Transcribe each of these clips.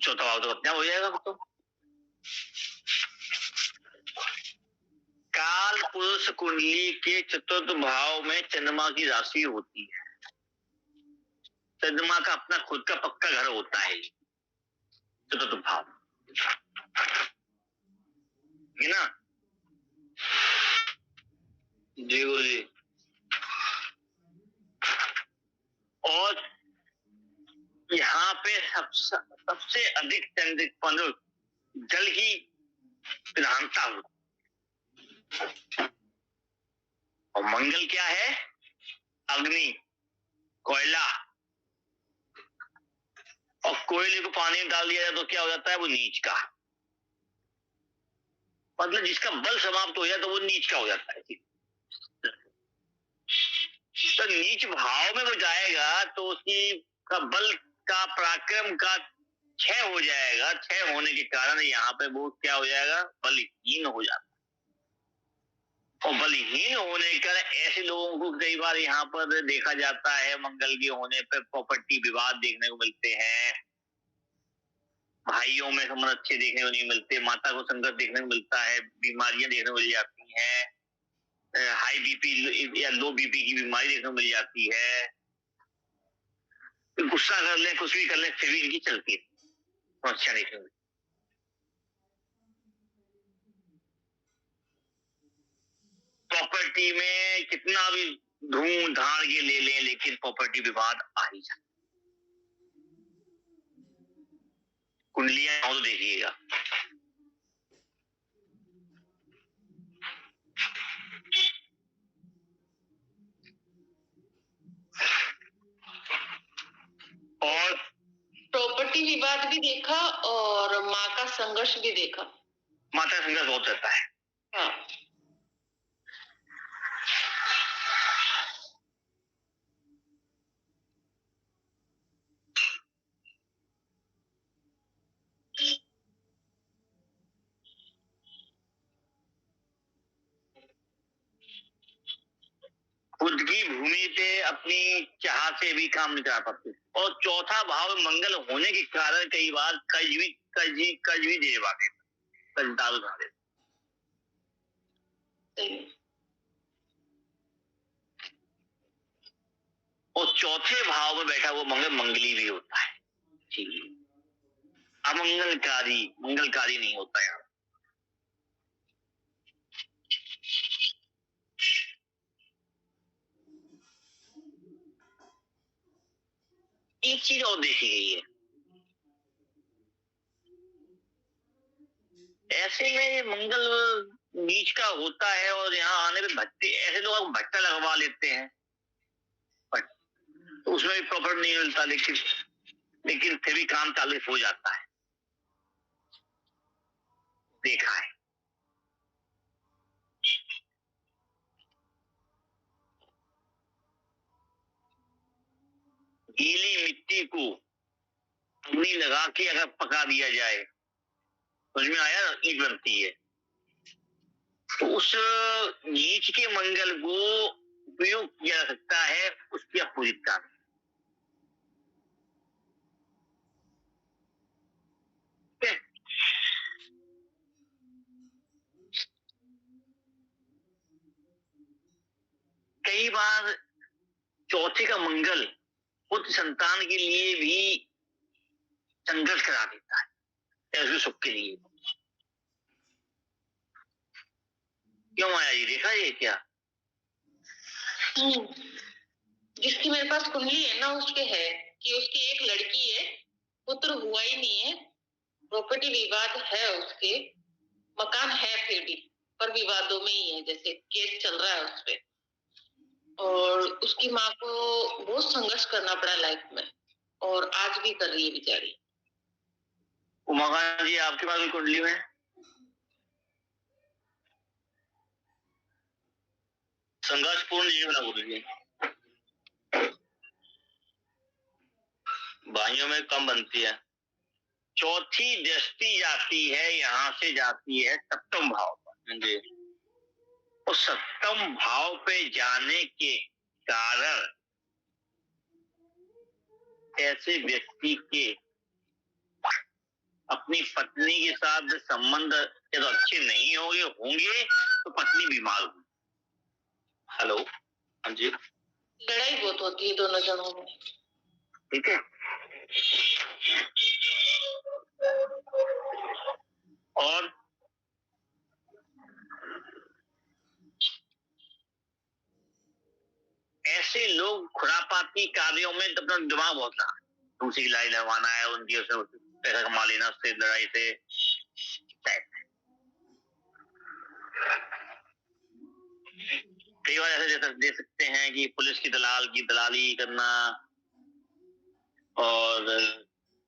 चौथा भाव तो अपने आप हो जाएगा वो तो। काल पुरुष कुंडली के चतुर्थ भाव में चंद्रमा की राशि होती है। चंद्रमा का अपना खुद का पक्का घर होता है चतुर्थ भाव, है ना जी गुरु जी। और यहाँ पे सबसे अधिक चंद्र जल की प्रधानता होती। और मंगल क्या है? अग्नि, कोयला। और कोयले को पानी में डाल दिया जाए तो क्या हो जाता है? वो नीच का, मतलब जिसका बल समाप्त हो जाए तो वो नीच का हो जाता है। तो नीच भाव में वो जाएगा तो उसकी का बल का पराक्रम का क्षय हो जाएगा। क्षय होने के कारण यहाँ पे वो क्या हो जाएगा? बलहीन हो जाता है। और बलहीन होने का ऐसे लोगों को कई बार यहाँ पर देखा जाता है, मंगल के होने पर प्रॉपर्टी विवाद देखने को मिलते हैं, भाइयों में संबंध अच्छे देखने को नहीं मिलते, माता को संकट देखने को मिलता है, बीमारियां देखने को मिल जाती हैं, हाई बीपी या लो बीपी की बीमारी देखने को मिल जाती है। गुस्सा कर ले, कुछ भी कर ले, फिर भी इनकी चलती है समस्या देखने को। प्रॉपर्टी में कितना भी धूम धाड़ के ले लें, लेकिन प्रॉपर्टी विवाद आ ही जाता। कुंडलियां तो देखिएगा, और प्रॉपर्टी विवाद भी देखा और माँ का संघर्ष भी देखा। माता का संघर्ष बहुत रहता है। हाँ। खुद की भूमि पे अपनी चाह से भी काम नहीं करा पाते। और चौथा भाव मंगल होने के कारण कई बार कर्ज भी दे पाते, कर्जदार उठा देते। और चौथे भाव में बैठा हुआ मंगल मंगली भी होता है, मंगलकारी नहीं होता यार। एक चीज और देखी गई है, ऐसे में मंगल नीच का होता है और यहाँ आने पे भट्टे, ऐसे लोग भट्टा लगवा लेते हैं, तो उसमें भी प्रॉफिट नहीं मिलता, लेकिन फिर भी काम चालू हो जाता है, देखा है। गीली मिट्टी को अग्नि लगा के अगर पका दिया जाए, उसमें आया ईंट बनती है, तो उस नीच के मंगल को उपयोग किया जा सकता है उसकी अपोजिट का। कई बार चौथे का मंगल पुत्र संतान के लिए भी संघर्ष करा देता है, ऐसे सुख के लिए। क्यों आया ये, देखा ये क्या? जिसकी मेरे पास कुंडली है ना, उसके है कि उसकी एक लड़की है, पुत्र हुआ ही नहीं है, प्रॉपर्टी विवाद है, उसके मकान है फिर भी, पर विवादों में ही है, जैसे केस चल रहा है उस पे। और उसकी माँ को बहुत संघर्ष करना पड़ा लाइफ में, और आज भी कर रही है बेचारी। उमा जी आपके पास भी कुंडली में संघर्षपूर्ण जीवन बोलिए, भाइयों में कम बनती है। चौथी दृष्टि जाती है, यहाँ से जाती है सप्तम भाव पर जी। उस सप्तम भाव पे जाने के कारण ऐसे व्यक्ति के अपनी पत्नी के साथ संबंध या तो अच्छे नहीं होंगे तो पत्नी बीमार होगी। हेलो, हाँ जी, लड़ाई बहुत होती है दोनों जनों में। ठीक है। और ऐसे लोग खुरापाती कार्यों में अपना दिमाग बहुत लगा, दूसरी की लड़ाई लड़वाना है, उनकी उससे पैसा कमा लेना, उससे लड़ाई से। कई बार ऐसे दे सकते हैं कि पुलिस की दलाली करना और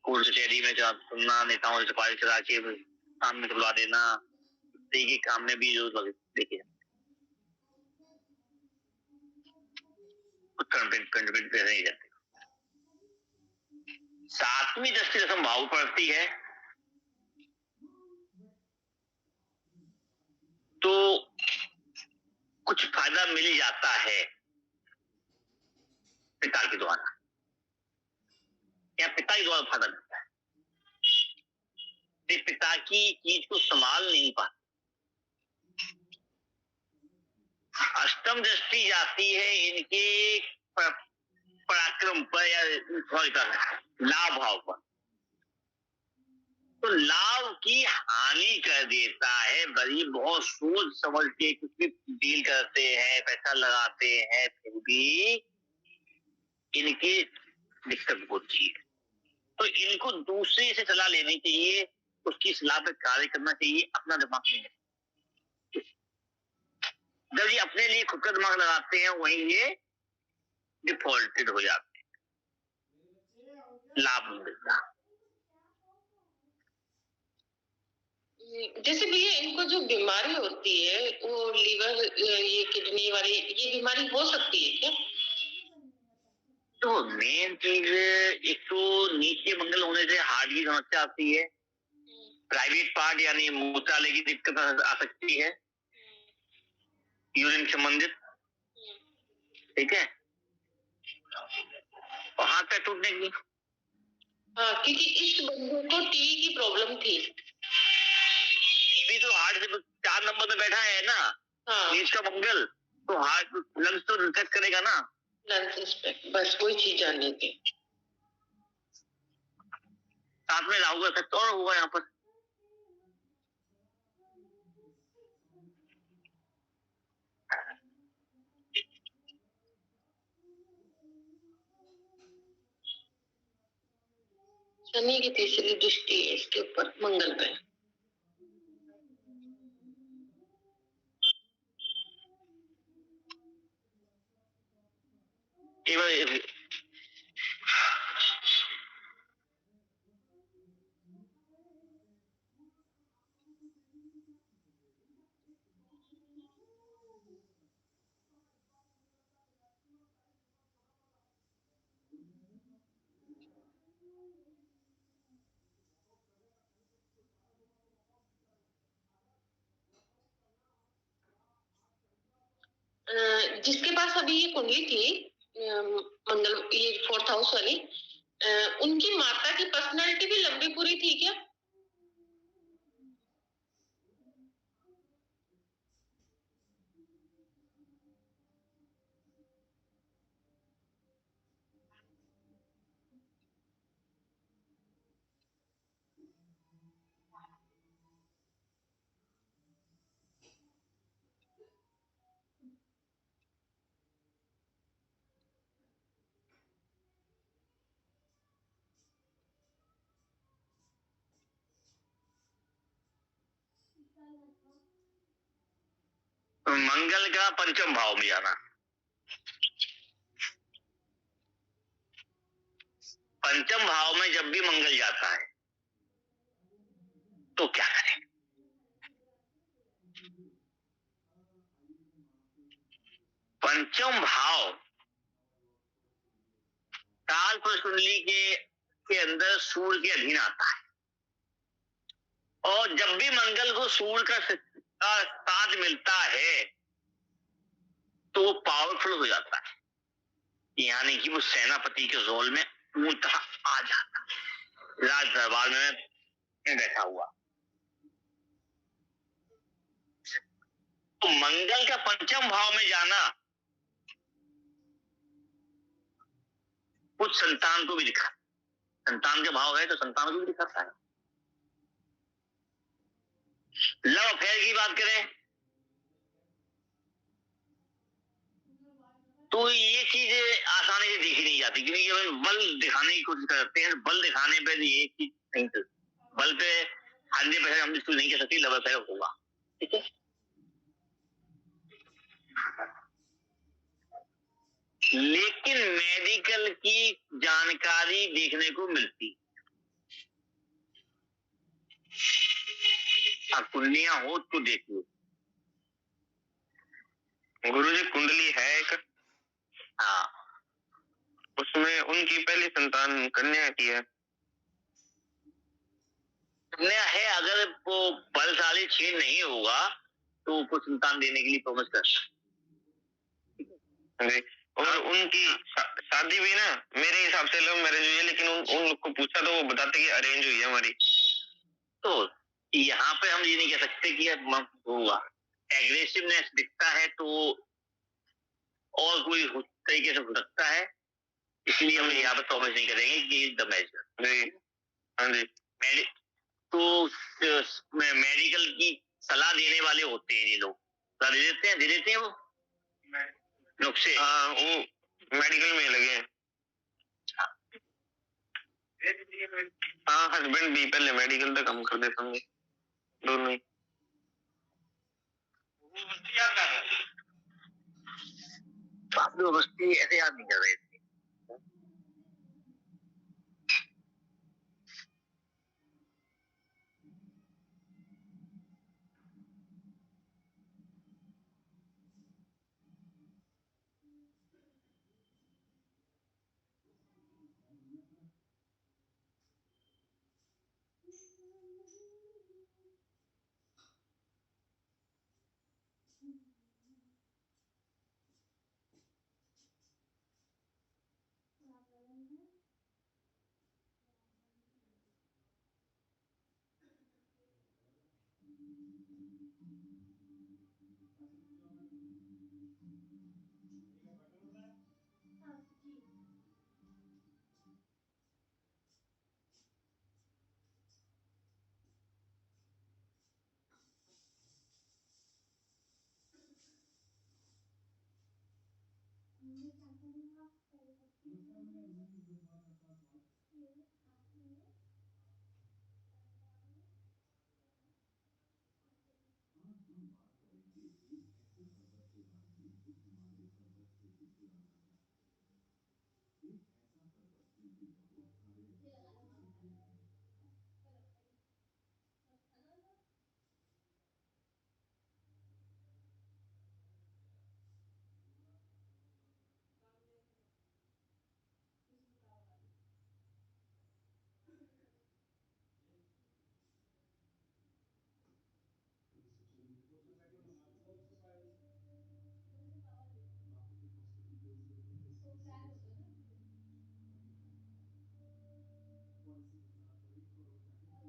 कोर्ट कचहरी में सुनना, नेताओं से सिफारिश करा के काम में खुलवा देना, के काम में भी जो देखिए कंट्रीब्यूट पैसे नहीं जाते। सातवीं दृष्टि रकम भाव पड़ती है तो कुछ फायदा मिल जाता है पिता के द्वारा, या पिता के द्वारा फायदा मिलता है। पिता की चीज को संभाल नहीं पाते। अष्टम दृष्टि जाती है इनके पराक्रम पर या लाभ भाव पर, तो लाभ की हानि कर देता है। बड़ी बहुत सोच समझ के कुछ भी डील करते हैं, पैसा लगाते हैं, फिर भी इनकी दिक्कत होती है। तो इनको दूसरे से सलाह लेनी चाहिए, उसकी सलाह पर कार्य करना चाहिए, अपना दिमाग नहीं है। जब ये अपने लिए खुद का दिमाग लगाते हैं वहीं ये डिफॉल्टेड हो जाते हैं, लाभ नहीं मिलता। जैसे भैया इनको जो बीमारी होती है वो लीवर, ये किडनी वाली, ये बीमारी हो सकती है क्या? तो मेन चीज एक तो नीचे मंगल होने से हार्ट की समस्या आती है, प्राइवेट पार्ट यानी मूत्रालय की दिक्कत आ सकती है, यूरिन संबंधित, ठीक है, और हाथ पैर टूटने की। हाँ, क्योंकि इस बंदे को टीबी की प्रॉब्लम थी। टीबी तो हार्ट से 4 नंबर में बैठा है ना। हाँ, नीच का मंगल तो हार्ट लंग्स तो इन्फेक्ट करेगा ना। लंग्स इन्फेक्ट, बस वही चीज जाननी थी। साथ में राहु का इफेक्ट और होगा यहाँ पर। शनि की तीसरी दृष्टि है इसके ऊपर मंगल पे। जिसके पास अभी ये कुंडली थी मंगल, ये 4th हाउस वाली, उनकी माता की पर्सनालिटी भी लंबी पूरी थी क्या? मंगल का पंचम भाव में जाना, पंचम भाव में जब भी मंगल जाता है तो क्या करें? पंचम भाव काल पुरुष कुंडली के अंदर सूर्य के अधीन आता है, और जब भी मंगल को सूर्य का साथ मिलता है तो वो पावरफुल हो जाता है, यानी कि वो सेनापति के रोल में पूर्णतः आ जाता है, राज दरबार में में बैठा हुआ। तो मंगल का पंचम भाव में जाना कुछ संतान को भी दिखा, संतान का भाव है तो संतान को भी दिखाता है। लव अफेयर की बात करें तो ये चीज आसानी से देखी नहीं जाती, क्योंकि ये बल दिखाने की कोशिश करते हैं। बल दिखाने पे ये चीज नहीं चलती, बल पे 100% हम इसको नहीं कह सकते लव अफेयर होगा, ठीक है। लेकिन मेडिकल की जानकारी देखने को मिलती, कुंडलियां हो तो देखिए। गुरुजी कुंडली है एक, हाँ, उसमें उनकी पहली संतान कन्या की है। कन्या है, अगर वो बलशाली छेद नहीं होगा तो कुछ संतान देने के लिए प्रॉमिस कर। और उनकी शादी भी ना मेरे हिसाब से लव मैरिज हुई है, लेकिन उन लोग को पूछा तो वो बताते कि अरेंज हुई है हमारी। तो यहाँ पे हम ये नहीं कह सकते कि होगा, एग्रेसिवनेस दिखता है तो और कोई तरीके से हो सकता है, इसलिए हम यहाँ पे प्रॉमिस नहीं करेंगे कि द मैरिज। हाँ जी। तो मेडिकल की सलाह देने वाले होते हैं ये लोग, सलाह दे देते हैं वो नुस्खे। हाँ, वो मेडिकल में लगे हैं। हाँ, हस्बैंड भी पहले मेडिकल तक काम कर देते होंगे दोनों ही। आप लोग ऐसे याद नहीं कर रहे थे।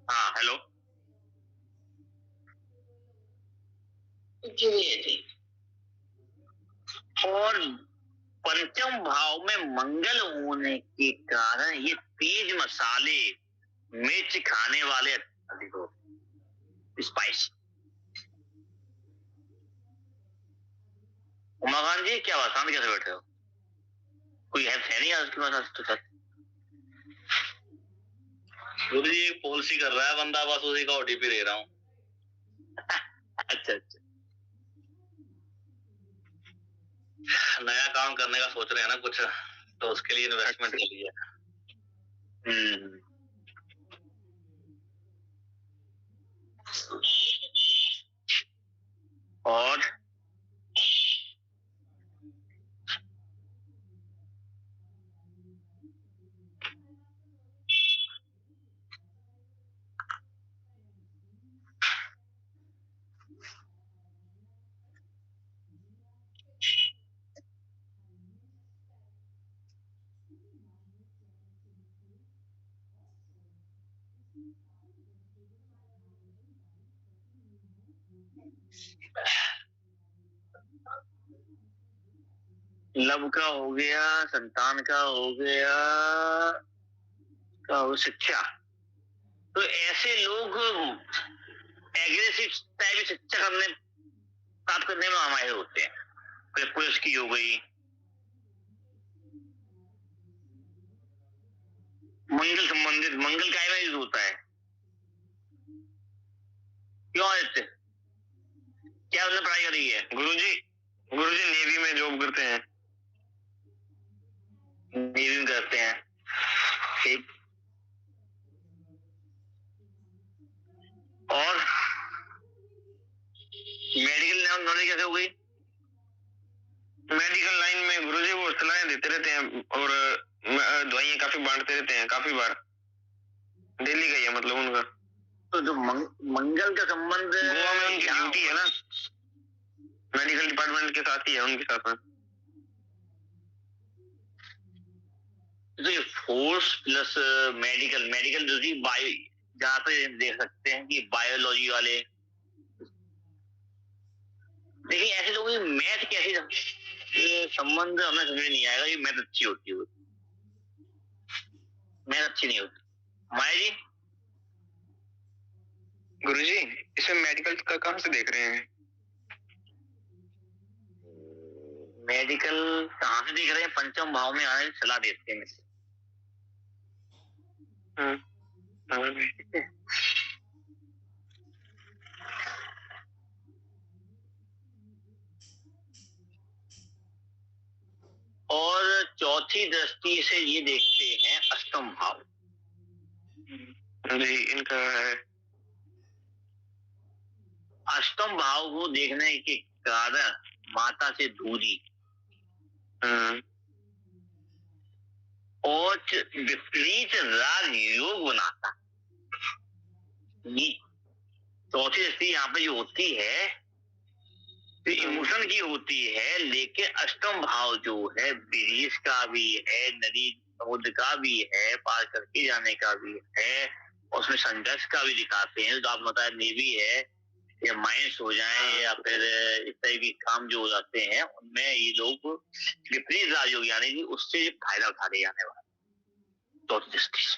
हाँ, हेलो जी। और पंचम भाव में मंगल होने के कारण ये तेज मसाले मिर्च खाने वाले अधिक हो, स्पाइसी। उमाकांत जी क्या बात, शांत कैसे बैठे हो? कोई है नहीं आज के बाद आज तो सर? गुरु जी एक पॉलिसी कर रहा है बंदा, बस उसी का ओटीपी दे रहा हूँ। अच्छा अच्छा, नया काम करने का सोच रहे हैं ना कुछ, तो उसके लिए इन्वेस्टमेंट के लिए। और लव का हो गया, संतान का हो गया, का हो शिक्षा। तो ऐसे लोग एग्रेसिव टाइप शिक्षा करने प्राप्त करने में माहिर होते हैं। फिर पुलिस की हो गई, मंगल संबंधित, मंगल काय में यूज होता है, क्यों आदित्य, क्या उन्होंने पढ़ाई करी है? गुरुजी नेवी में जॉब करते हैं। नेवी में करते हैं, ठीक। और मेडिकल नॉलेज कैसे हो गई? मेडिकल लाइन में गुरुजी वो सलाहें देते रहते हैं और दवाइयाँ काफी बांटते रहते हैं, काफी बार डेली का ही है मतलब उनका। तो जो मंगल का संबंध गोवा में उनकी ड्यूटी है ना, मेडिकल डिपार्टमेंट के साथ ही है, उनके साथ में। तो ये फोर्स प्लस मेडिकल, मेडिकल जो जी बायो, जहाँ पे देख सकते हैं कि बायोलॉजी वाले, देखिए ऐसे लोगों की मैथ कैसी संबंध हमें समझ नहीं आएगा। ये मैथ अच्छी होती है, मैथ अच्छी नहीं होती। माया जी, गुरुजी इसमें मेडिकल का कहाँ से देख रहे हैं? मेडिकल कहाँ से देख रहे हैं? पंचम भाव में आने की सलाह देते हैं। और चौथी दृष्टि से ये देखते हैं अष्टम भाव। जी इनका है। अष्टम भाव को देखने के कारण माता से दूरी और विपरीत राग योग बनाता। चौथी दृष्टि यहाँ पे जो होती है तो इमोशन की होती है, लेकिन अष्टम भाव जो है विदेश का भी है, नदी समुद्र का भी है, पार करके जाने का भी है, और उसमें संघर्ष का भी दिखाते हैं। तो आप बताए नेवी है या माइंस हो जाए या फिर इस तरह के काम जो हो जाते हैं, उनमें ये लोग विपरीत राजयोग यानी कि उससे फायदा उठा ले जाने वाले चौथी दृष्टि से,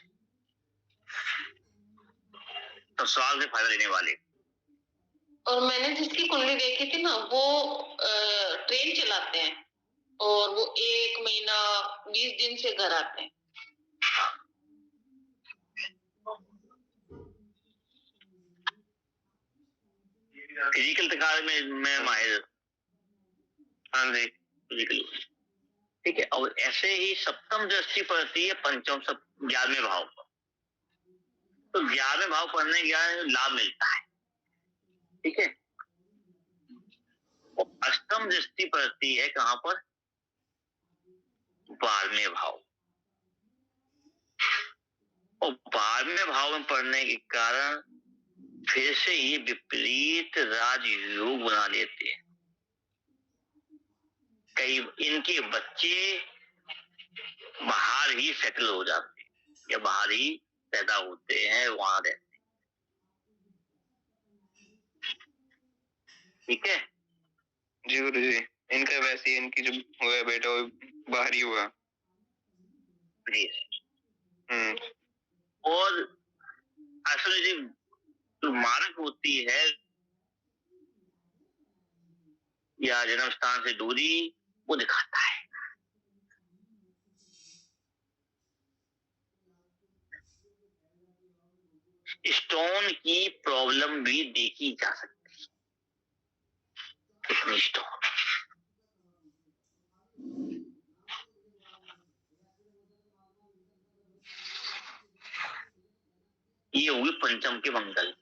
तो सवाल से फायदा लेने वाले। और मैंने जिसकी कुंडली देखी थी ना, वो ट्रेन चलाते हैं और वो 1 महीना 20 दिन से घर आते हैं। फिजिकल तकार में माहिर। हाँ जी, फिजिकल, ठीक है। और ऐसे ही सप्तम दृष्टि पड़ती है पंचम 11वें भाव पर, तो 11वें भाव पढ़ने के लाभ मिलता है, ठीक है। और अष्टम दृष्टि पड़ती है कहां पर? 12वें भाव, और 12वें भाव में पढ़ने के कारण फिर से ये विपरीत राजयोग बना लेते हैं। कई इनके बच्चे बाहर ही सेटल हो जाते हैं या बाहर ही पैदा होते हैं, वहां रहते हैं, ठीक है जी गुरुजी। इनका वैसे इनकी जो हुआ बेटा वो बाहर ही हुआ। और एस्ट्रोलॉजी जो मार्क होती है या जन्म स्थान से दूरी, वो दिखाता है। स्टोन की प्रॉब्लम भी देखी जा सकती है, कितनी स्टोन। ये हुई पंचम के मंगल।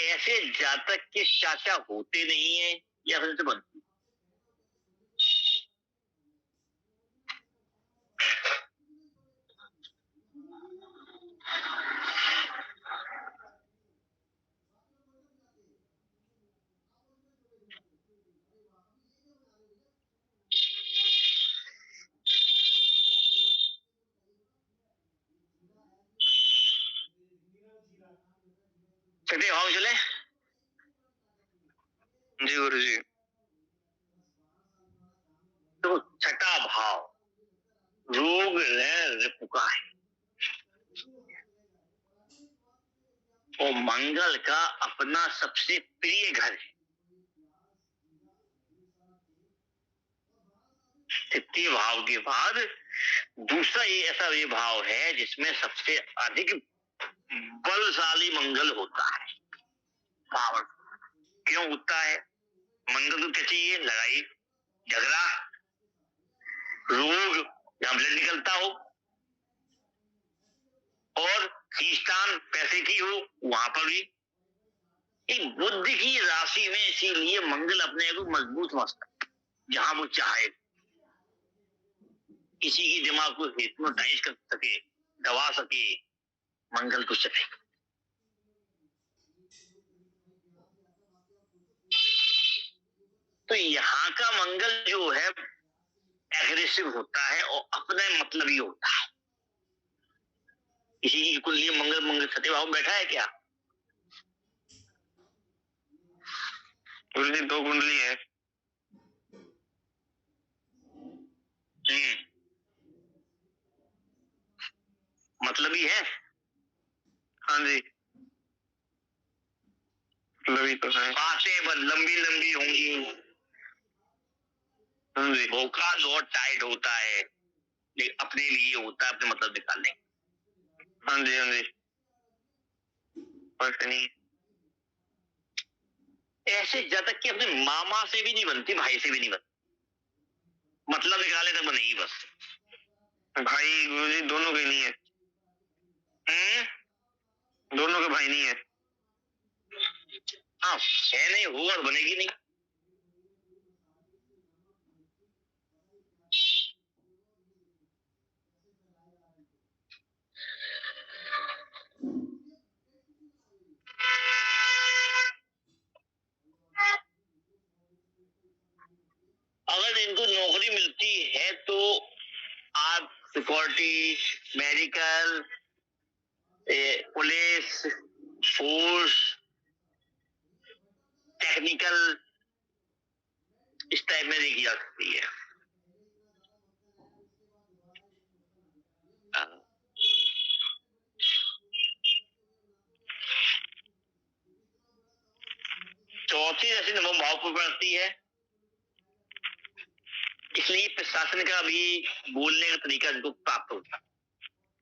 ऐसे जातक के चाचा होते नहीं है या फिर से बनते? छठे भाव चले। जी गुरु जी। तो छठा भाव रोग रिपु का है और मंगल का अपना सबसे प्रिय घर है। तृतीय भाव के बाद दूसरा ये ऐसा ये भाव है जिसमें सबसे अधिक बलशाली मंगल होता है। पावर क्यों होता है? मंगल को क्या चाहिए? लड़ाई झगड़ा रोग जहां ब्लड निकलता हो और खींचतान पैसे की हो वहां पर भी एक बुद्धि की राशि में, इसीलिए मंगल अपने को मजबूत समझता है। जहां वो चाहे किसी की दिमाग को हिप्नोटाइज कर सके, दबा सके, मंगल को चले। तो यहाँ का मंगल जो है एग्रेसिव होता है और अपने मतलब ही होता है। किसी की कुंडली मंगल मंगल छठे भाव बैठा है क्या? गुरु जी 2 कुंडली है। मतलब ही है। हाँ जी लवी तो है। बातें लंबी लंबी होंगी। हाँ जी धोखा बहुत टाइट होता है लेकिन अपने लिए होता है, अपने मतलब निकालने। हाँ जी हाँ जी बस नहीं। ऐसे जब तक कि अपने मामा से भी नहीं बनती, भाई से भी नहीं बनती, मतलब निकाले तक बनेगी बस। भाई गुरु जी दोनों के नहीं है। दोनों के भाई नहीं है। हाँ है नहीं, होगा तो बनेगी नहीं। अगर इनको नौकरी मिलती है तो आप security, medical, police force, technical, इस टाइप में देखी जा सकती है। चौथी राशि नवम भाव पर पड़ती है, इसलिए प्रशासन का भी बोलने का तरीका इनको प्राप्त होता है।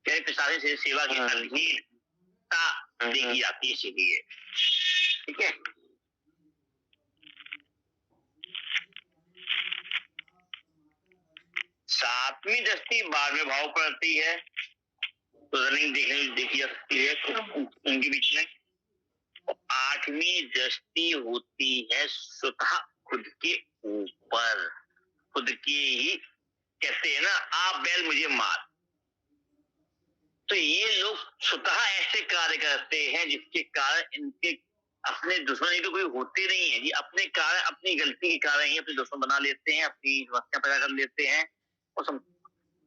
प्रशासन से सेवा की अधीनता देखी जाती है, इसीलिए। ठीक है। सातवीं दृष्टि 12वें भाव पर पड़ती है तो रनिंग देखी जा सकती है उनके बीच में। आठवीं दृष्टि होती है स्वतः खुद के ऊपर, खुद की ही कहते हैं ना, आप बैल मुझे मार। तो ये लोग स्वतः ऐसे कार्य करते हैं जिसके कारण इनके अपने दुश्मन तो कोई होते नहीं है जी, अपने कारण, अपनी गलती के कारण ही अपने दुश्मन बना लेते हैं, अपनी समस्या पैदा कर लेते हैं और सब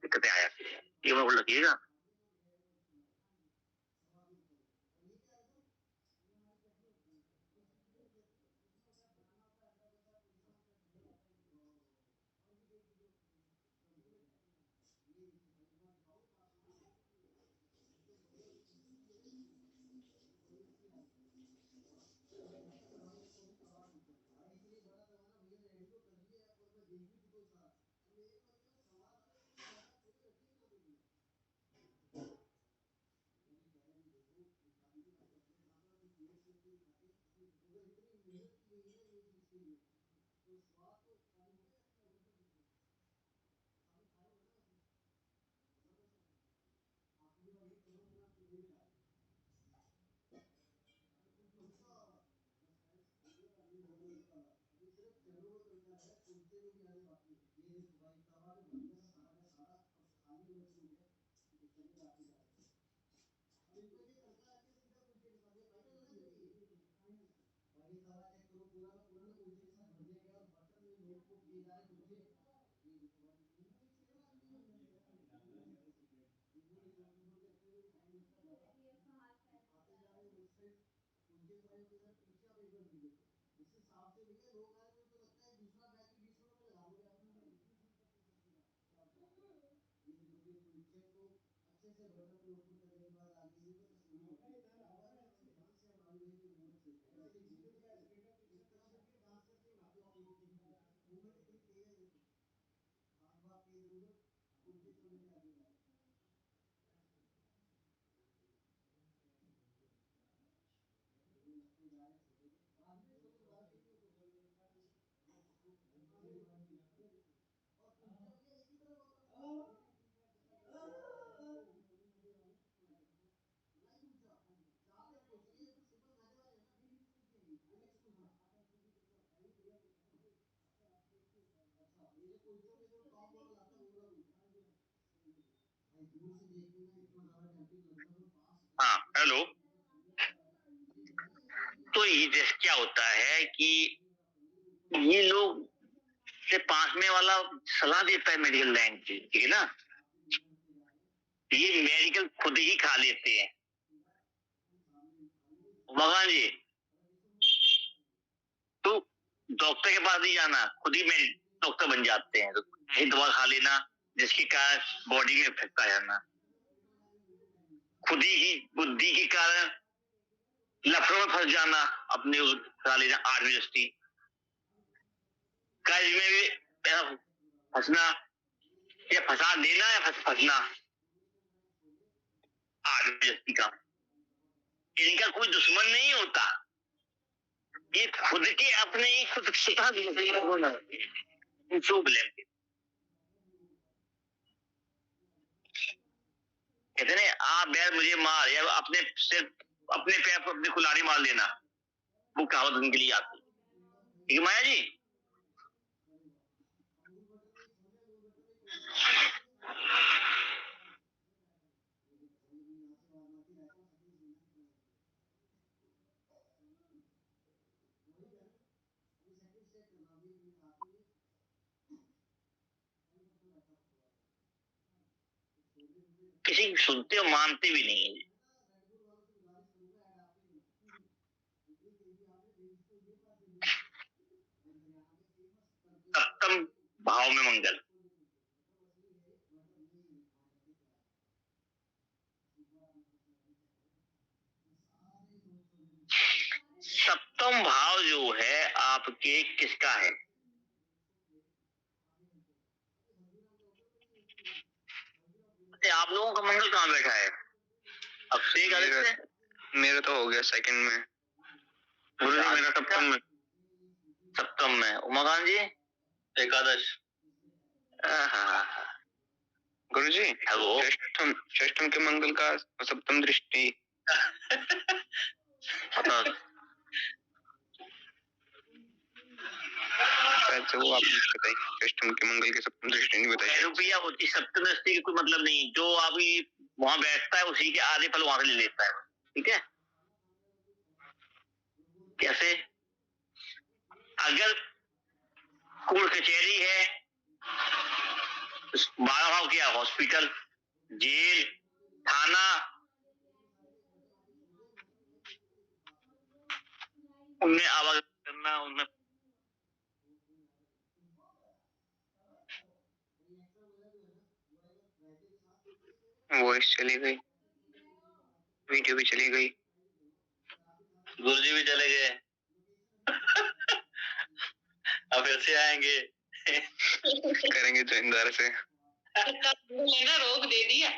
दिक्कतें आ जाती है। ये लोग लगिएगा। हाँ, हेलो। तो ये जैसे क्या होता है कि ये लोग से पास में वाला सलाह देता है मेडिकल लाइन की, ठीक है ना, ये मेडिकल खुद ही खा लेते हैं। मकान जी, तो डॉक्टर के पास नहीं जाना, खुद ही में डॉक्टर बन जाते हैं। तो यही दवा खा लेना जिसके कारण बॉडी में इफेक्ट आ जाना, खुद ही बुद्धि के कारण लफड़ों में फंस जाना, अपने खा लेना, आत्मजस्ती कर्ज में भी फंसना, या फंसा देना या फंसना, आत्मजस्ती का। इनका कोई दुश्मन नहीं होता, ये खुद के अपने ही खुद सिखा होना जो ब्लेम कहते हैं। आप बैर मुझे मार, या अपने सिर अपने पैर पर अपनी कुल्हाड़ी मार लेना, वो कहावत उनके लिए आती है। ठीक है माया जी। किसी की सुनते और मानते भी नहीं है। सप्तम भाव में मंगल, सप्तम भाव जो है आपके किसका है? आप लोगों का मंगल कहाँ बैठा है? अब से मेरा तो हो गया सेकंड में, गुरु जी मेरा सप्तम में। सप्तम में उमाकांत जी एकादश। गुरु जी षष्ठम के मंगल का सप्तम दृष्टि वो आपने बताई, षष्ठम के मंगल के सप्तम दृष्टि नहीं बताई। रुपया होती सप्तम दृष्टि की कोई मतलब नहीं, जो अभी वहां बैठता है उसी के आधे फल वहां से ले लेता है, ठीक है। कैसे? अगर कोर्ट कचहरी है, 12 भाव क्या? हॉस्पिटल, जेल, थाना, उनमें आवाज करना, उनमें वॉइस चली गई, वीडियो भी चली गई, गुरुजी भी चले गए। अब फिर से आएंगे। करेंगे तो इंदौर से लेना रोक दे दिया।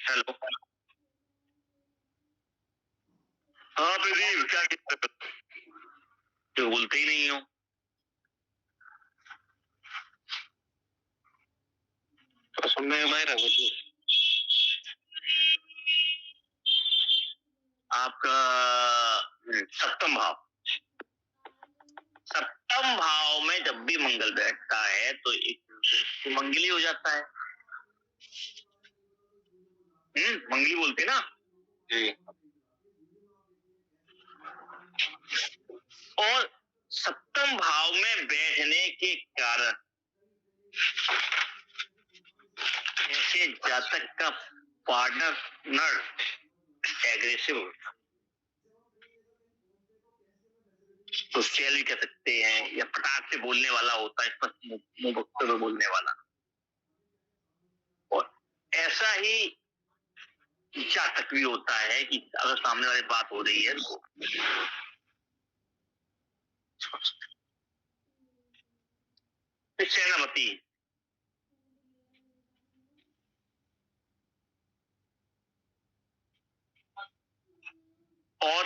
हेलो। हाँ प्रदीप, क्या कहते हो? तो बोलते ही नहीं हो। तो सुनने में मायरा बोलिए। आपका सप्तम भाव, सप्तम भाव में जब भी मंगल बैठता है तो एक मंगली हो जाता है। मंगली बोलते ना जी। और सप्तम भाव में बैठने के कारण ऐसे जातक का पार्टनर एग्रेसिव होता, तो चैल भी कह सकते हैं, या फटाक से बोलने वाला होता है, स्पष्ट मुंह बकते हुए बोलने वाला। और ऐसा ही जातक भी होता है कि अगर सामने वाली बात हो रही है तो सेनापति और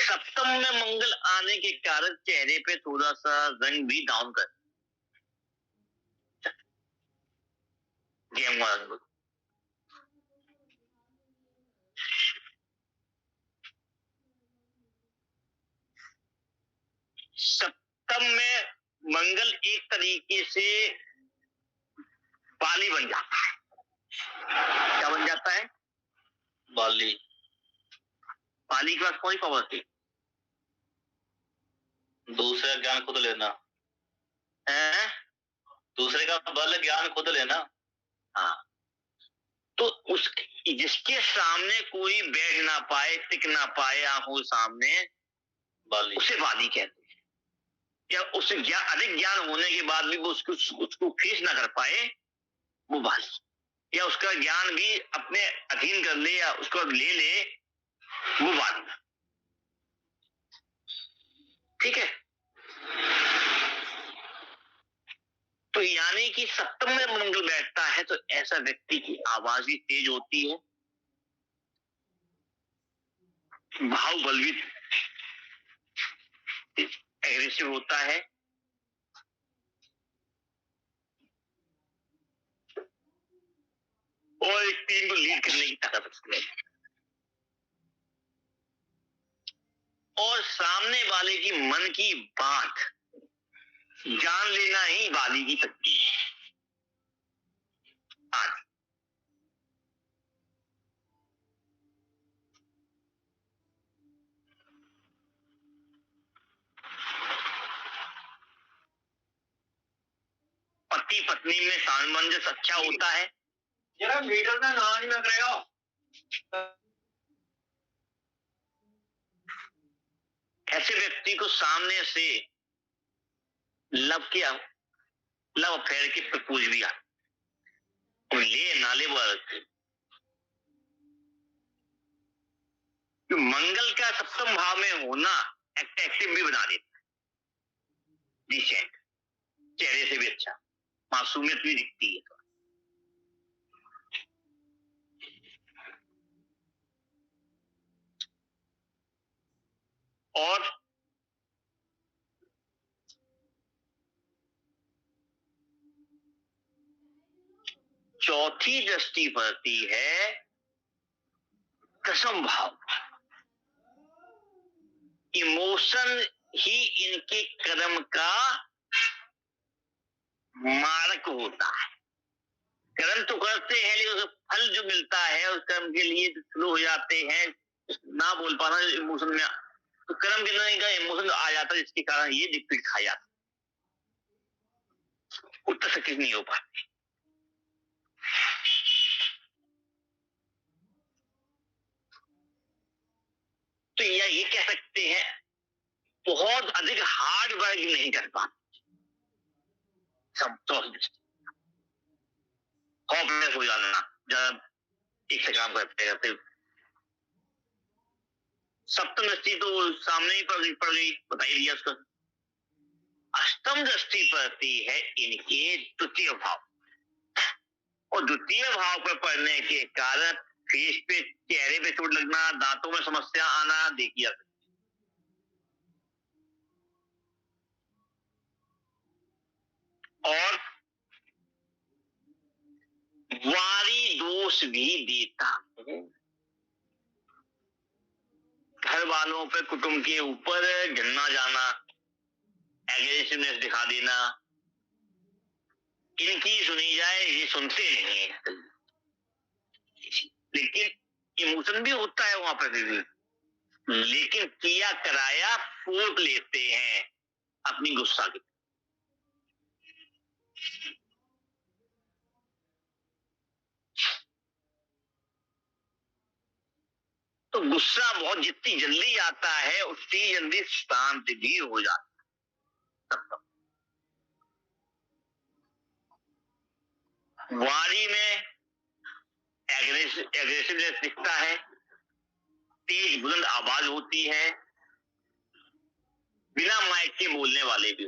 सप्तम में मंगल आने के कारण चेहरे पे थोड़ा सा रंग भी डाउन कर गेम वाला। सप्तम में मंगल एक तरीके से बाली बन जाता है। क्या बन जाता है? बाली। बाली के पास कौन सी पावर थी? दूसरा ज्ञान खुद लेना है? दूसरे का बल ज्ञान खुद लेना। हाँ, तो उस जिसके सामने कोई बैठ ना पाए, टिक ना पाए आंखों के सामने, बाली, उसे बाली कहते हैं। या उसे अधिक ज्ञान होने के बाद भी वो उसको फेस ना कर पाए, वो बाली। या उसका ज्ञान भी अपने अधीन कर ले या उसको ले ले, वो बाली। ठीक है। तो यानी कि सप्तम में मंगल बैठता है तो ऐसा व्यक्ति की आवाज भी तेज होती है, भाव बल भी एग्रेसिव होता है, और एक टीम को लीड करने की ताकत रखते हैं। और सामने वाले की मन की बात जान लेना ही बाली की शक्ति है। आज पति पत्नी में सामंजस्य अच्छा होता है। जरा मीटर में ना नहीं करेगा। ऐसे व्यक्ति को सामने से लव अफेयर की प्रपोज भी आ, ले नाले तो मंगल का सप्तम भाव में होना एक्टिव भी बना देता है, डिसेंट, चेहरे से भी अच्छा, मासूमियत भी दिखती है। और चौथी दृष्टि पड़ती है दशम भाव। इमोशन ही इनके कर्म का मारक होता है। कर्म तो करते हैं लेकिन फल जो मिलता है उस कर्म के लिए स्लो हो जाते हैं, ना बोल पाना इमोशन में, तो कर्म के अंदर का इमोशन आ जाता है, जिसके कारण ये डिफीट खा जाता, उत्तर सक्सेस नहीं हो पाती। तो ये कह सकते हैं बहुत अधिक हार्ड वर्क नहीं कर पाते, सब होपलेस हो जाना, जब एक से काम करते करते। सप्तम दृष्टि तो सामने ही पड़ गई, बता ही दिया उसका। अष्टम कम दृष्टि पड़ती है इनके द्वितीय भाव, और द्वितीय भाव पर पड़ने के कारण फेस पे, चेहरे पे चोट लगना, दांतों में समस्या आना देखी जा सकती है। और वारी दोष भी देता है, घर वालों पे, कुटुंब के ऊपर झलना जाना, एग्रेसिवनेस दिखा देना, इनकी सुनी जाए ये सुनते नहीं है, लेकिन इमोशन भी होता है वहां पर भी, लेकिन किया कराया फोट लेते हैं अपनी गुस्सा की। तो गुस्सा बहुत जितनी जल्दी आता है उतनी जल्दी शांत भी हो जाता है। वाणी में एग्रेसिवनेस दिखता है, तेज बुलंद आवाज होती है, बिना माइक के बोलने वाले भी।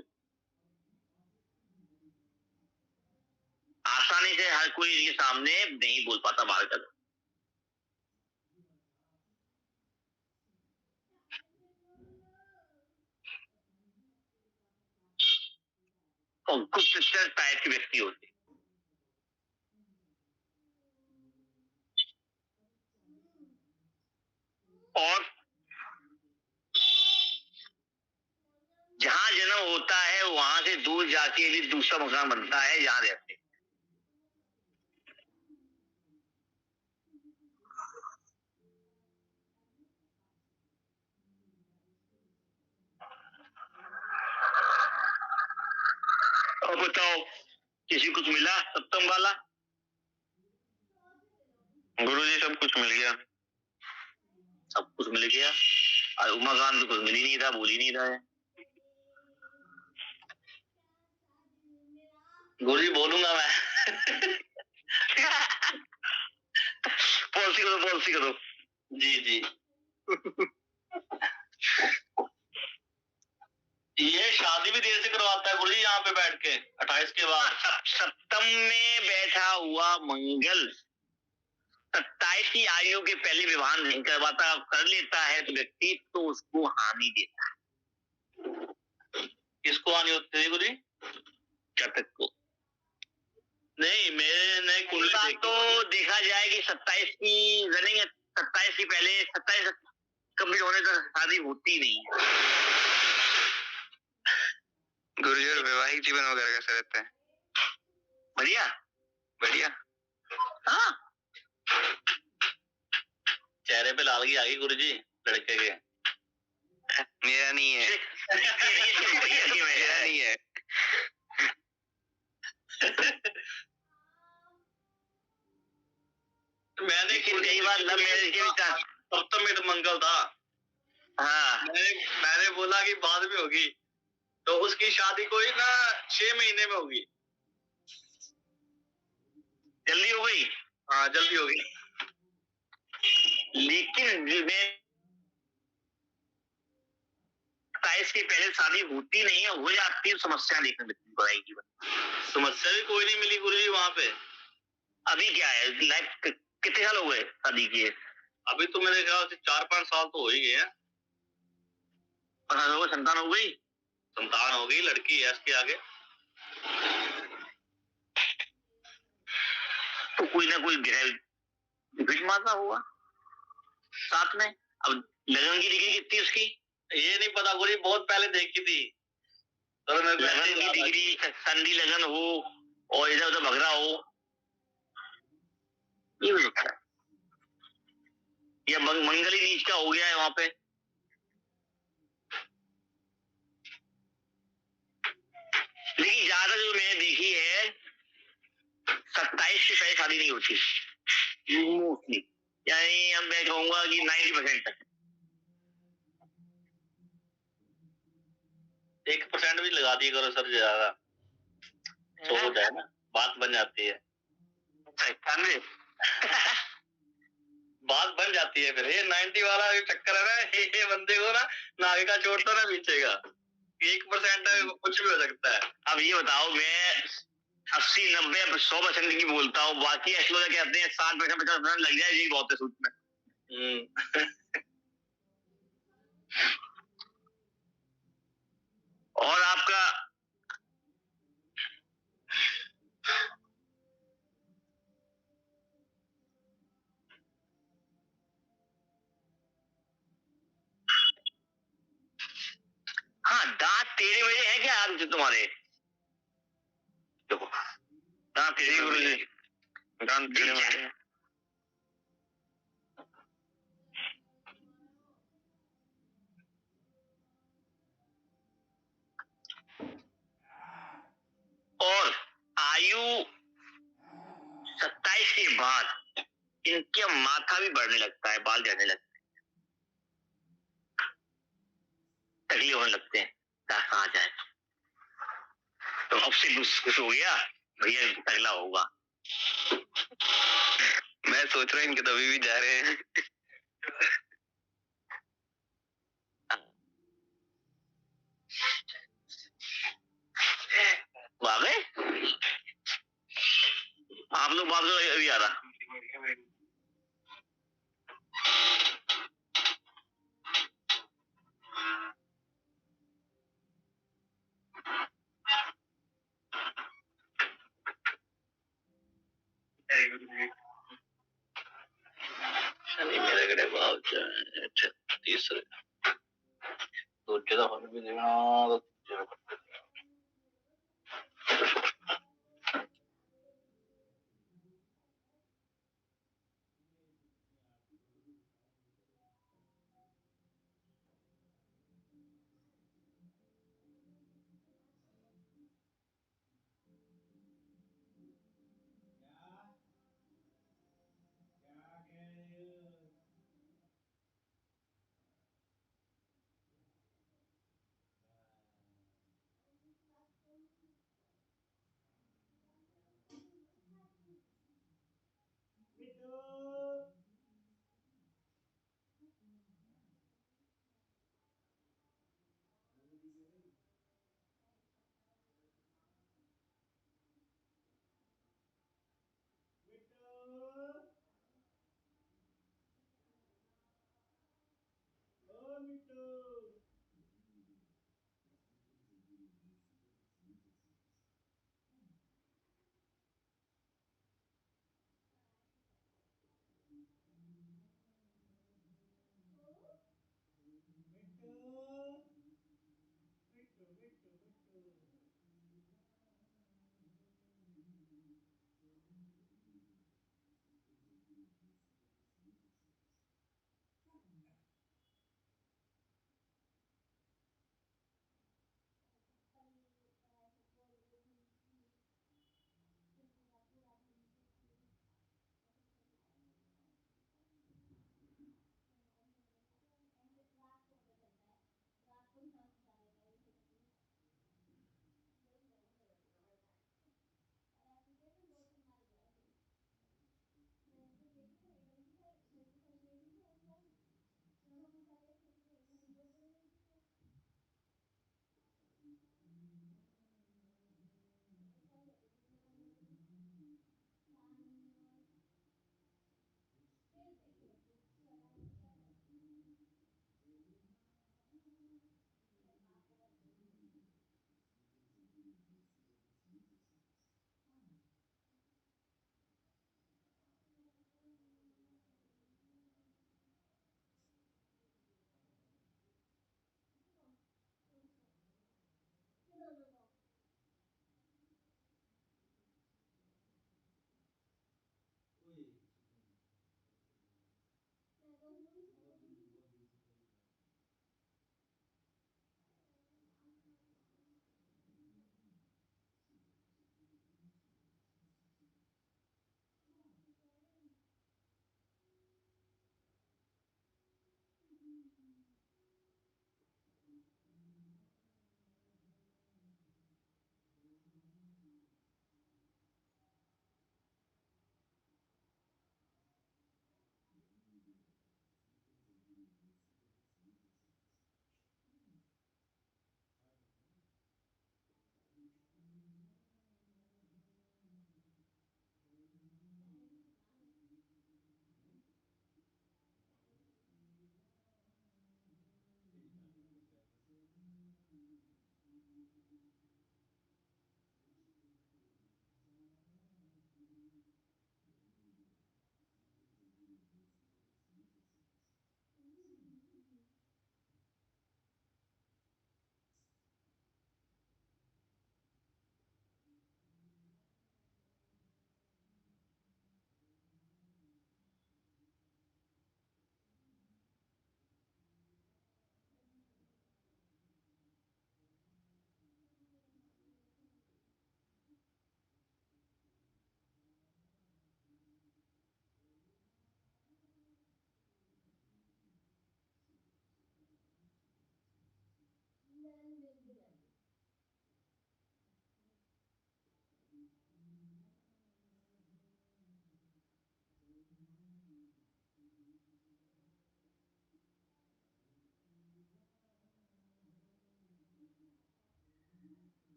आसानी से हर कोई ये सामने नहीं बोल पाता बाहर का। और गुप्तचर टाइप के व्यक्ति होते हैं। और जहां जन्म होता है वहां से दूर जाके भी दूसरा मकान बनता है जहां रहते हैं। और बताओ किसी कुछ मिला सप्तम वाला? गुरुजी सब कुछ मिल गया, सब कुछ मिल गया। और उमाकांत तो कुछ मिल ही नहीं था, बोल ही नहीं रहा है। गुरुजी बोलूंगा मैं। पॉलिसी करो जी जी। ये शादी भी देर से करवाता है गुरुजी यहाँ पे बैठ के 28 के बाद। सप्तम में बैठा हुआ मंगल 27 की आयु के पहले विवाह नहीं करवाता, कर लेता है तो व्यक्ति तो उसको हानि देता है। किसको हानि होती है गुरुजी? जातक को। नहीं, मैंने कुंडली तो देखा जाए कि 27 की रनिंग है, 27 की पहले 27 कंप्लीट होने तक शादी होती नहीं है। गुरुजी और वैवाहिक जीवन वगैरह कैसा रहता है? बढ़िया बढ़िया। हाँ, चेहरे पे लालगी आ गई गुरुजी लड़के के। मेरा नहीं है। मेरा नहीं है। मैंने कई बार लव मैरिज के विचार, सप्तम में तो मंगल था। हाँ, मैंने बोला कि बाद में होगी, तो उसकी शादी कोई ना 6 महीने में होगी। जल्दी हो गई? हाँ जल्दी हो गई। लेकिन 27 के पहले शादी होती नहीं है, हो जाती है, समस्या देखने मिलती पड़ेगी। समस्या भी कोई नहीं मिली गुरुजी वहां पे। अभी क्या है लाइफ, कितने साल हो गए शादी किए? अभी तो मेरे ख्याल से 4-5 साल तो हो ही गए हैं। संतान हो गई? संतान हो गई, लड़की है इसके आगे। तो कोई ना कोई ग्रह मारना होगा साथ में। अब लगन की डिग्री कितनी उसकी ये नहीं पता गुरुजी, बहुत पहले देखी थी। तो लगन की डिग्री संधि लगन हो और इधर उधर भगरा हो, ये हो सकता है। या मंगल ही नीच का हो गया है वहां पे। लेकिन ज्यादा जो मैंने देखी है 27 से पहले शादी नहीं होती मोस्टली, यानी हम मैं कहूंगा कि 90% तक। 1% भी लगा दिए करो सर, ज्यादा तो हो जाए ना, बात बन जाती है। बात बन जाती है फिर। ये 90 वाला चक्कर है ना, ये बंदे को ना आगे का छोड़ता ना पीछे का। 1% कुछ भी हो सकता है। अब ये बताओ, मैं 80, 90, 100% की बोलता हूँ, बाकी एस्ट्रोलॉजर कहते हैं 60%, 50% लग जाए, यही बहुत है सूट में। और आपका हाँ, दांत टेढ़े मेढ़े हैं क्या आज तुम्हारे? देखो, दांत टेढ़े गुरुजी, दांत टेढ़े मेढ़े हैं। और आयु 27 के बाद इनके माथा भी बढ़ने लगता है, बाल झड़ने लगते हैं, तकलीफ होने लगते हैं, कहाँ जाए। तो अब से कुछ हो गया भैया, तगला होगा। मैं सोच रहा हूँ इनके तभी भी जा रहे हैं। भागे आप लोग, बाप लोग अभी आ रहा। शनि मेरे गड़े भाव 36 तो ज्यादा होने भी देना तो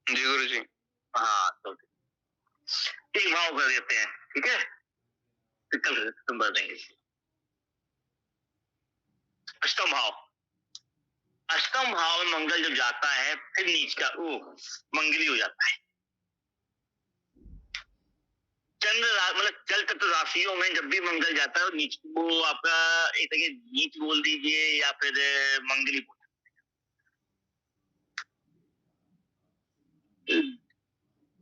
जी गुरु जी। हाँ तो एक भाव कर देते हैं, ठीक है, कल तुम भर देंगे। अष्टम भाव, अष्टम भाव में मंगल जब जाता है फिर नीच का मंगली हो जाता है। चंद्र मतलब जल तत्व राशियों में जब भी मंगल जाता है नीच, वो आपका एक तरह नीच बोल दीजिए या फिर मंगली बोल,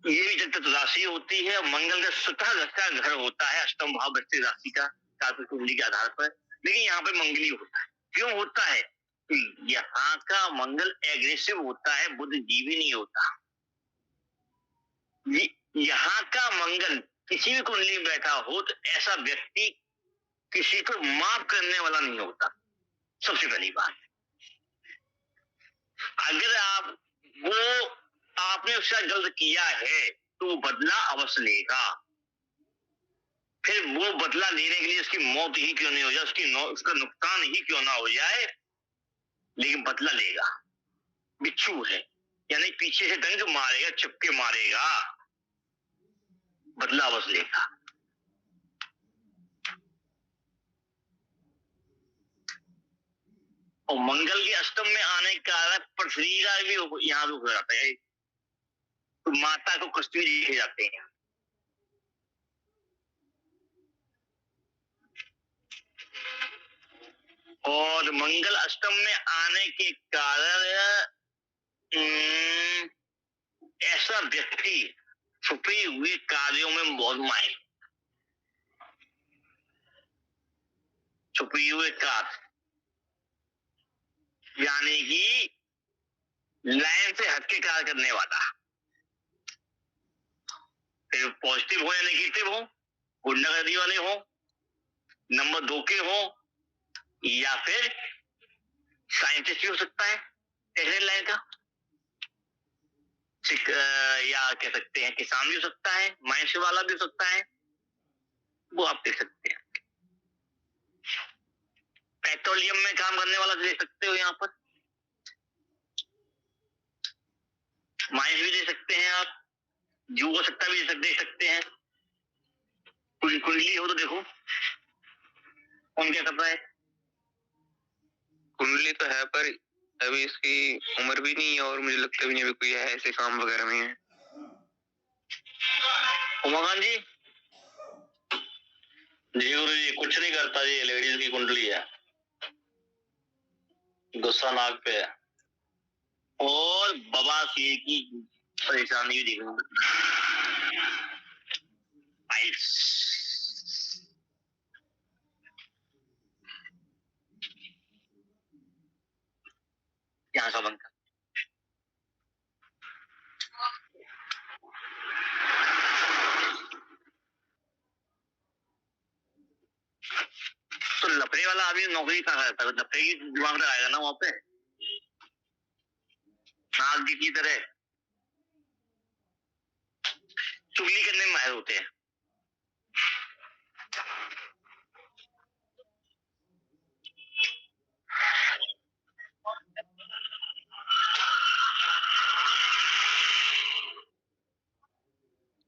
ये भी जल तत्व राशि होती है। मंगल का स्वतः दशा घर होता है अष्टम भाव वृश्चिक राशि का चातुर्क कुंडली के आधार पर, लेकिन यहाँ पे मंगली होता है। क्यों होता है? यहाँ का मंगल एग्रेसिव होता है, बुद्धिजीवी नहीं होता। यहाँ का मंगल किसी भी कुंडली में बैठा हो तो ऐसा व्यक्ति किसी को माफ करने वाला नहीं होता। सबसे पहली बात, अगर आपने उसका गलत किया है तो वो बदला अवश्य लेगा। फिर वो बदला लेने के लिए उसकी मौत ही क्यों नहीं हो जाए, उसका नुकसान ही क्यों ना हो जाए, लेकिन बदला लेगा। बिच्छू है, यानी पीछे से डंक मारेगा, चिपके मारेगा, बदला अवश्य लेगा। और मंगल के अष्टम में आने के कारण पृथ्वी का भी यहाँ भी हो जाता है, तो माता को कष्ट भी देखे जाते हैं। और मंगल अष्टम में आने के कारण ऐसा व्यक्ति छुपे हुए कार्यों में बहुत माहिर, छुपे हुए कार्य यानी कि लाइन से हटके कार्य करने वाला, फिर पॉजिटिव हो या नेगेटिव हो, गुंडागर्दी वाले हो, नंबर 2 के हो, या फिर साइंटिस्ट भी हो सकता है टेक्निकल लाइन का, या कह सकते हैं किसान भी हो सकता है, माइंस वाला भी हो सकता है, वो आप देख सकते हैं। पेट्रोलियम में काम करने वाला देख सकते हो, यहाँ पर माइंस भी दे सकते हैं आप, जुआ सट्टा भी दे सकते हैं। कुंडली हो तो देखो कौन क्या कर रहा है। कुंडली तो है पर अभी इसकी उम्र भी नहीं है और मुझे लगता भी नहीं अभी कोई है ऐसे काम वगैरह में है। उमाकांत जी, जी गुरु जी कुछ नहीं करता जी, लेडीज की कुंडली है, गुस्सा नाक पे है और बवासीर की परेशानी भी देखूंगा। यहाँ का बनता तो लफड़े वाला आदमी नौकरी कहाँ करता है, लफड़े की दिमाग लगाएगा ना वहां पे, नाग जी की तरह चुगली करने में माहिर होते हैं।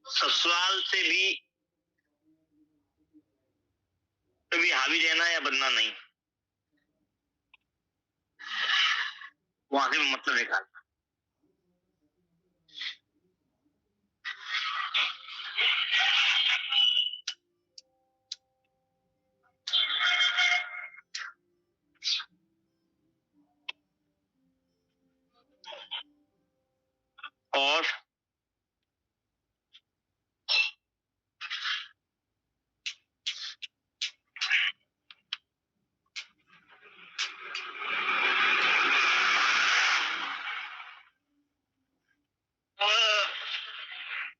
ससुराल से भी कभी हावी रहना या बनना नहीं, वहां से मतलब निकालना। और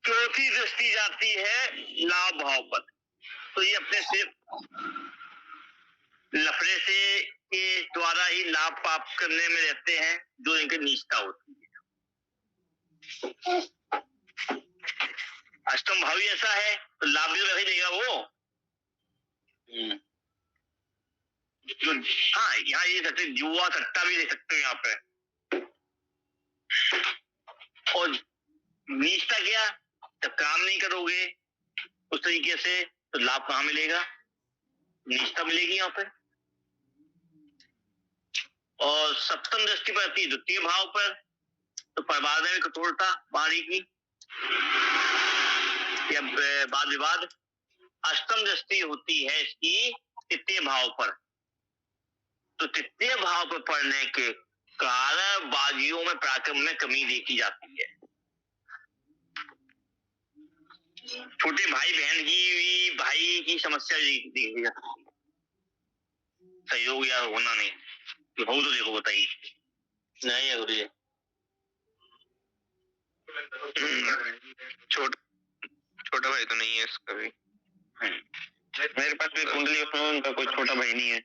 चौथी दृष्टि जाती है लाभ भाव पर, तो ये अपने से लफड़े से के द्वारा ही लाभ प्राप्त करने में रहते हैं, जो इनकी नीचता होती है। अष्टम भावी ऐसा है तो लाभ भी वही देगा वो। जो हाँ यहाँ ये सकते जुआ सट्टा भी दे सकते हो यहाँ पे, और नीचता क्या, जब काम नहीं करोगे उस तरीके से तो लाभ कहाँ मिलेगा, नीचता मिलेगी यहाँ पे। और सप्तम दृष्टि पड़ती है द्वितीय भाव पर, तो परिवार में कठोरता वाणी की या वाद विवाद। अष्टम दृष्टि होती है इसकी तृतीय भाव पर, तो तृतीय भाव पर पढ़ने के कारण बाजियों में पराक्रम में कमी देखी जाती है। छोटे भाई बहन की भाई की समस्या देखी जाती है, सहयोग या होना नहीं हो तो देखो बताइए। नहीं है गुरु छोटा भाई तो नहीं है इसका भी। मेरे पास भी कुंडली उसमें उनका कोई छोटा भाई नहीं है।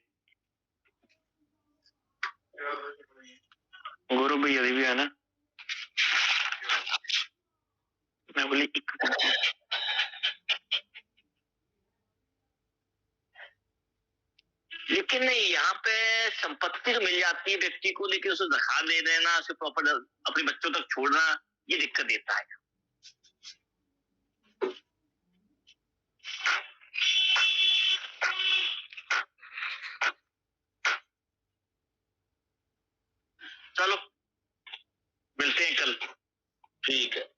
गुरु भी यदि भी है ना, मैं बोली लेकिन नहीं, यहाँ पे संपत्ति तो मिल जाती है व्यक्ति को, लेकिन उसे दिखा दे देना, उसे प्रॉपर अपने बच्चों तक छोड़ना, ये दिक्कत देता है। चलो मिलते हैं कल, ठीक है।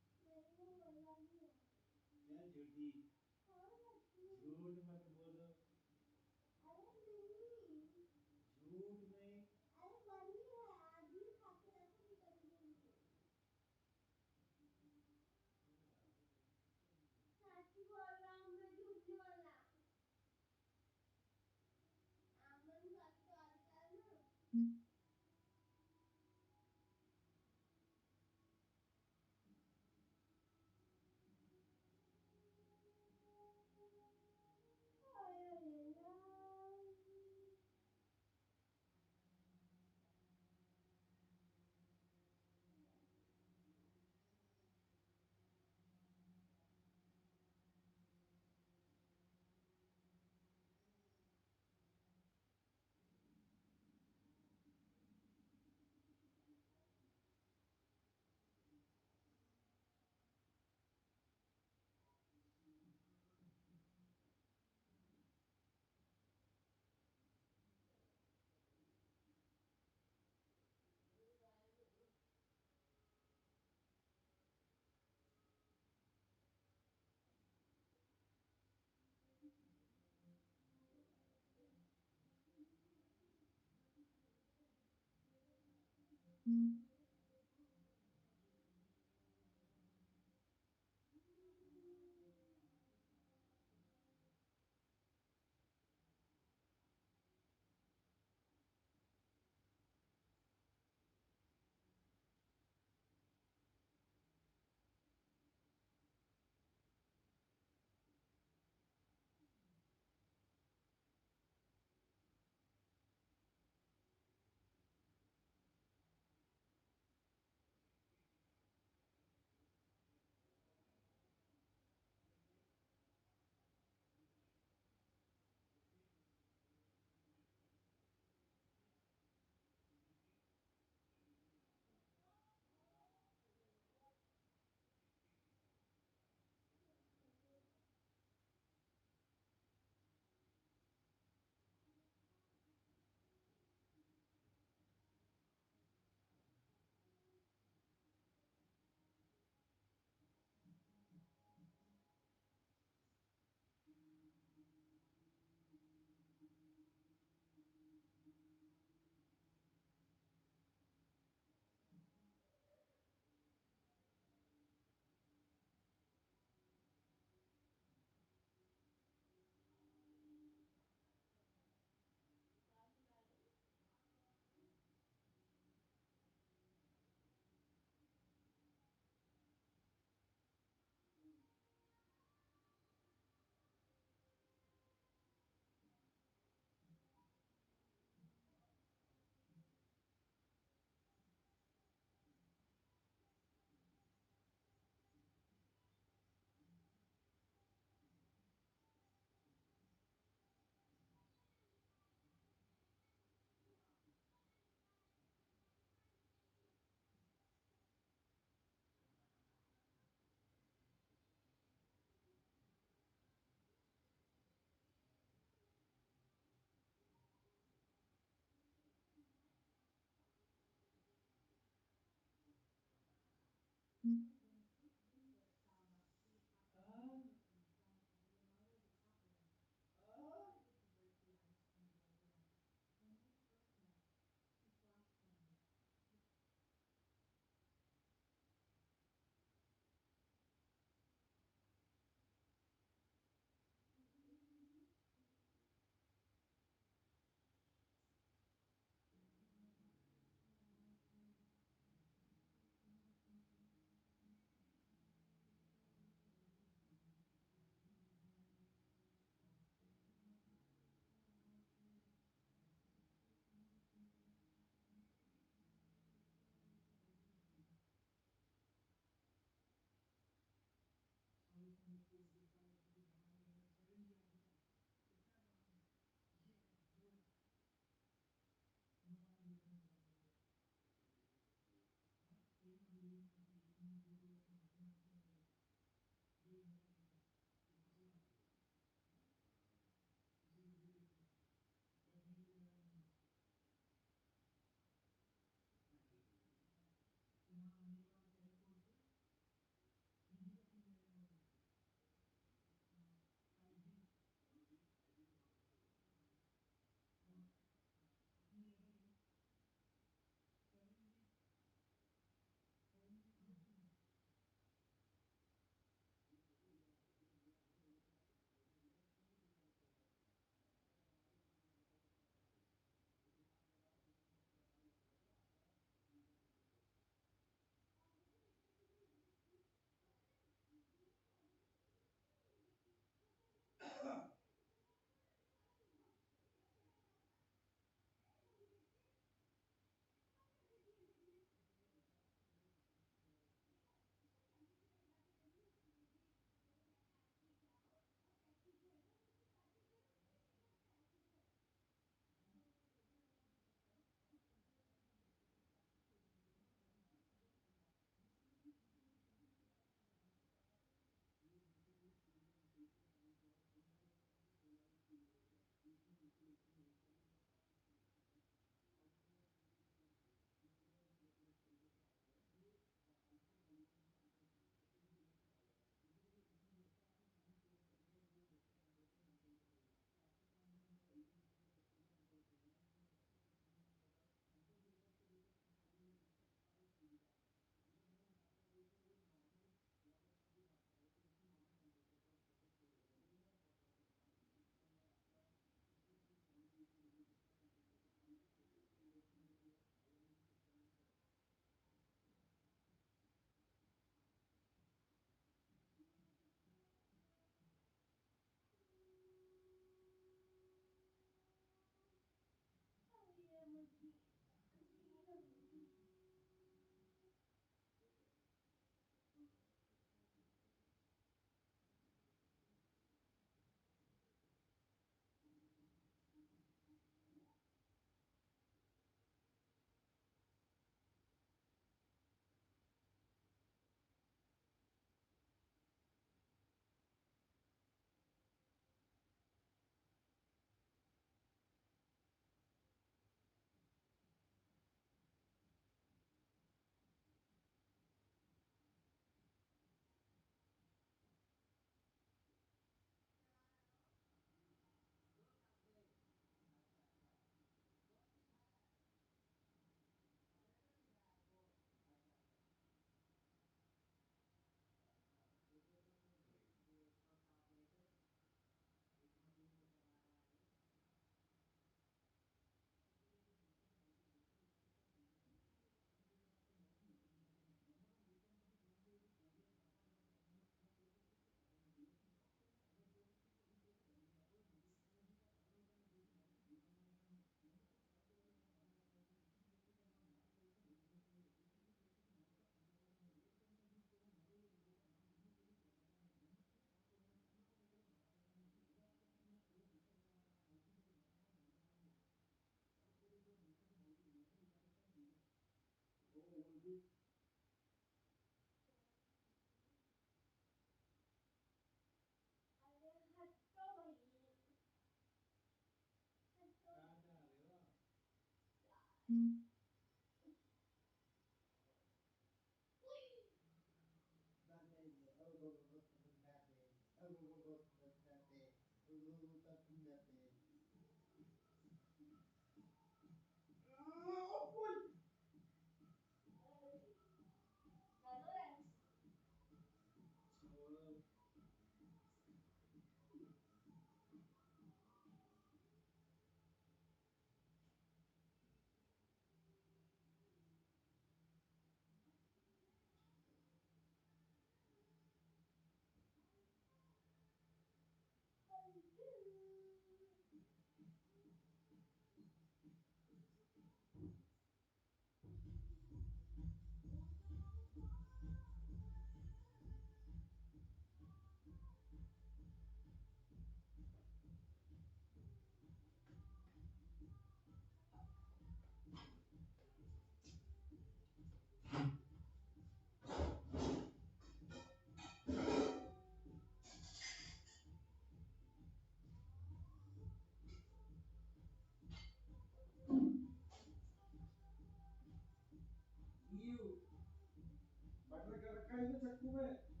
बटर कर रखा है इसमें चक्कू में।